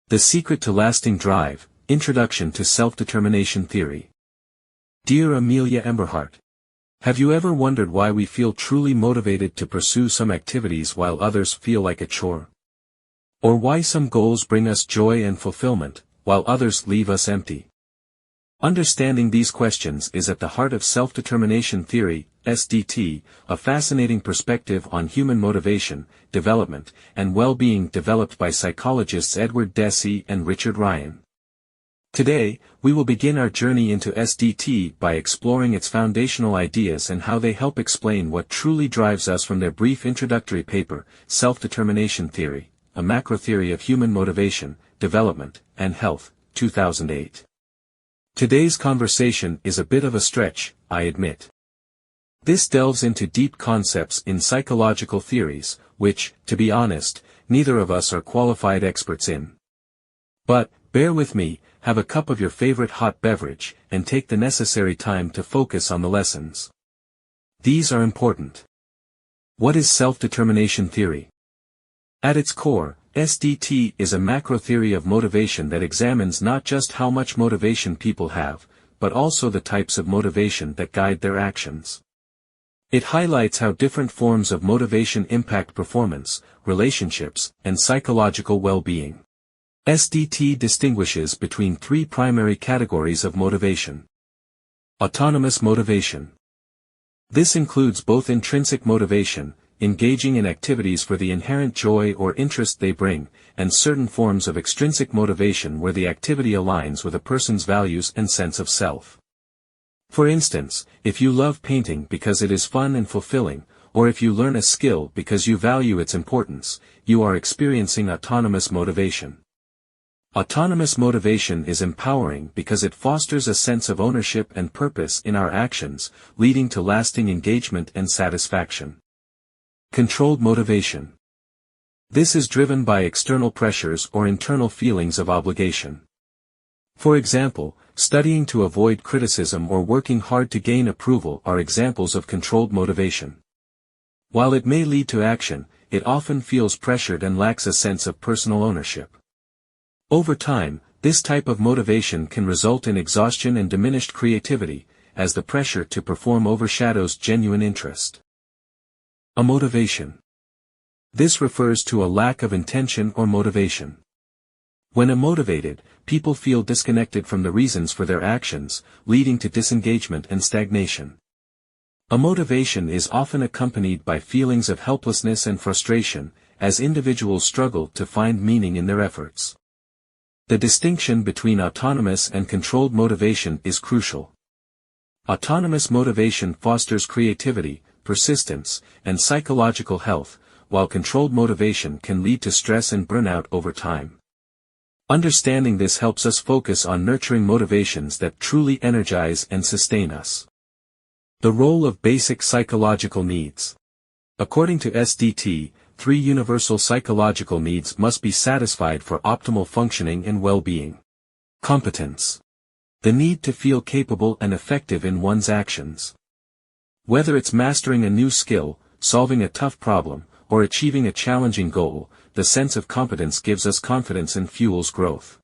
The Secret to Lasting Drive, Introduction to Self-Determination Theory. Dear Amelia Emberhart, have you ever wondered why we feel truly motivated to pursue some activities while others feel like a chore? Or why some goals bring us joy and fulfillment, while others leave us empty? Understanding these questions is at the heart of self-determination theory, SDT, a fascinating perspective on human motivation, development, and well-being developed by psychologists Edward Deci and Richard Ryan. Today, we will begin our journey into SDT by exploring its foundational ideas and how they help explain what truly drives us from their brief introductory paper, Self-Determination Theory, a Macro Theory of Human Motivation, Development, and Health, 2008. Today's conversation is a bit of a stretch, I admit. This delves into deep concepts in psychological theories, which, to be honest, neither of us are qualified experts in. But, bear with me, have a cup of your favorite hot beverage, and take the necessary time to focus on the lessons. These are important. What is self-determination theory? At its core, SDT is a macro theory of motivation that examines not just how much motivation people have, but also the types of motivation that guide their actions. It highlights how different forms of motivation impact performance, relationships, and psychological well-being. SDT distinguishes between three primary categories of motivation. Autonomous motivation. This includes both intrinsic motivation, engaging in activities for the inherent joy or interest they bring, and certain forms of extrinsic motivation where the activity aligns with a person's values and sense of self. For instance, if you love painting because it is fun and fulfilling, or if you learn a skill because you value its importance, you are experiencing autonomous motivation. Autonomous motivation is empowering because it fosters a sense of ownership and purpose in our actions, leading to lasting engagement and satisfaction. Controlled motivation. This is driven by external pressures or internal feelings of obligation. For example, studying to avoid criticism or working hard to gain approval are examples of controlled motivation. While it may lead to action, it often feels pressured and lacks a sense of personal ownership. Over time, this type of motivation can result in exhaustion and diminished creativity, as the pressure to perform overshadows genuine interest. Amotivation. This refers to a lack of intention or motivation. When unmotivated, people feel disconnected from the reasons for their actions, leading to disengagement and stagnation. Amotivation is often accompanied by feelings of helplessness and frustration, as individuals struggle to find meaning in their efforts. The distinction between autonomous and controlled motivation is crucial. Autonomous motivation fosters creativity, persistence, and psychological health, while controlled motivation can lead to stress and burnout over time. Understanding this helps us focus on nurturing motivations that truly energize and sustain us. The role of basic psychological needs. According to SDT, 3 universal psychological needs must be satisfied for optimal functioning and well-being. Competence. The need to feel capable and effective in one's actions. Whether it's mastering a new skill, solving a tough problem, or achieving a challenging goal, the sense of competence gives us confidence and fuels growth.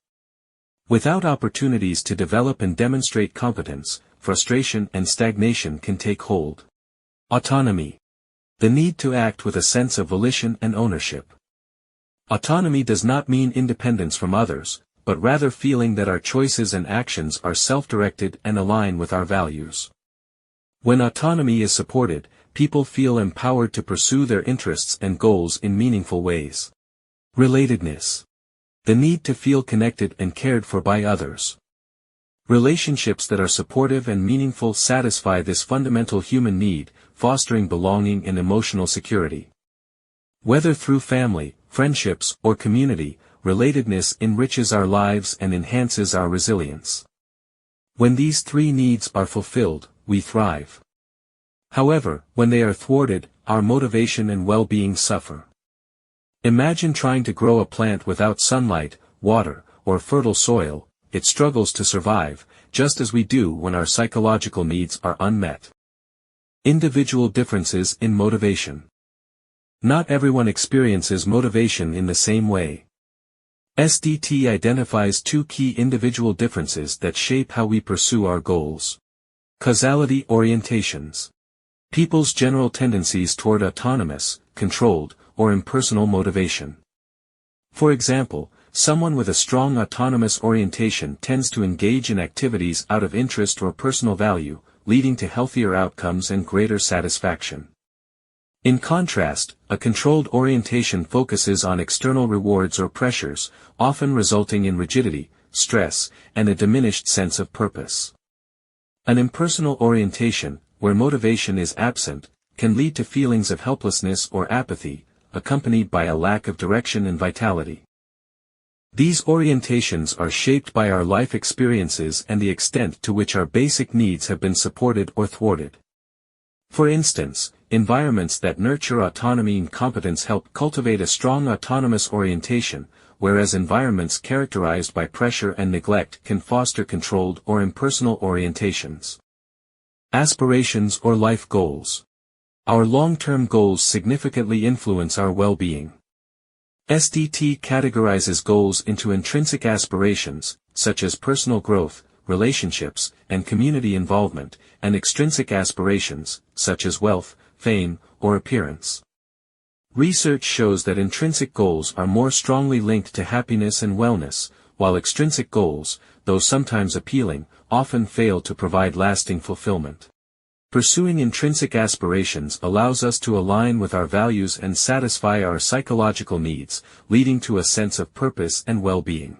Without opportunities to develop and demonstrate competence, frustration and stagnation can take hold. Autonomy. The need to act with a sense of volition and ownership. Autonomy does not mean independence from others, but rather feeling that our choices and actions are self-directed and align with our values. When autonomy is supported, people feel empowered to pursue their interests and goals in meaningful ways. Relatedness. The need to feel connected and cared for by others. Relationships that are supportive and meaningful satisfy this fundamental human need, fostering belonging and emotional security. Whether through family, friendships, or community, relatedness enriches our lives and enhances our resilience. When these 3 needs are fulfilled, we thrive. However, when they are thwarted, our motivation and well-being suffer. Imagine trying to grow a plant without sunlight, water, or fertile soil. It struggles to survive, just as we do when our psychological needs are unmet. Individual differences in motivation. Not everyone experiences motivation in the same way. SDT identifies two key individual differences that shape how we pursue our goals. Causality orientations. People's general tendencies toward autonomous, controlled, or impersonal motivation. For example, someone with a strong autonomous orientation tends to engage in activities out of interest or personal value, leading to healthier outcomes and greater satisfaction. In contrast, a controlled orientation focuses on external rewards or pressures, often resulting in rigidity, stress, and a diminished sense of purpose. An impersonal orientation, where motivation is absent, can lead to feelings of helplessness or apathy, accompanied by a lack of direction and vitality. These orientations are shaped by our life experiences and the extent to which our basic needs have been supported or thwarted. For instance, environments that nurture autonomy and competence help cultivate a strong autonomous orientation, whereas environments characterized by pressure and neglect can foster controlled or impersonal orientations. Aspirations or life goals. Our long-term goals significantly influence our well-being. SDT categorizes goals into intrinsic aspirations, such as personal growth, relationships, and community involvement, and extrinsic aspirations, such as wealth, fame, or appearance. Research shows that intrinsic goals are more strongly linked to happiness and wellness, while extrinsic goals, though sometimes appealing, often fail to provide lasting fulfillment. Pursuing intrinsic aspirations allows us to align with our values and satisfy our psychological needs, leading to a sense of purpose and well-being.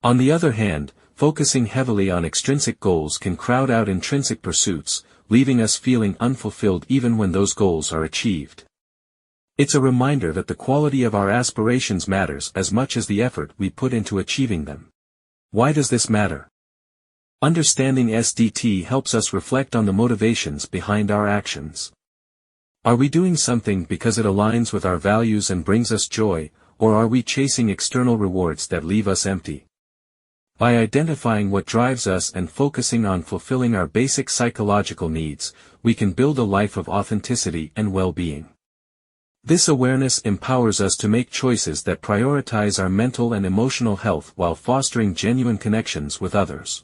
On the other hand, focusing heavily on extrinsic goals can crowd out intrinsic pursuits, leaving us feeling unfulfilled even when those goals are achieved. It's a reminder that the quality of our aspirations matters as much as the effort we put into achieving them. Why does this matter? Understanding SDT helps us reflect on the motivations behind our actions. Are we doing something because it aligns with our values and brings us joy, or are we chasing external rewards that leave us empty? By identifying what drives us and focusing on fulfilling our basic psychological needs, we can build a life of authenticity and well-being. This awareness empowers us to make choices that prioritize our mental and emotional health while fostering genuine connections with others.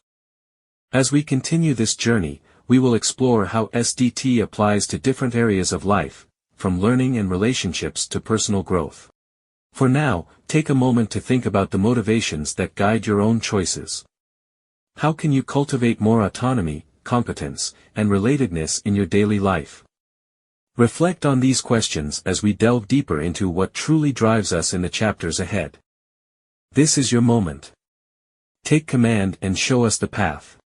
As we continue this journey, we will explore how SDT applies to different areas of life, from learning and relationships to personal growth. For now, take a moment to think about the motivations that guide your own choices. How can you cultivate more autonomy, competence, and relatedness in your daily life? Reflect on these questions as we delve deeper into what truly drives us in the chapters ahead. This is your moment. Take command and show us the path.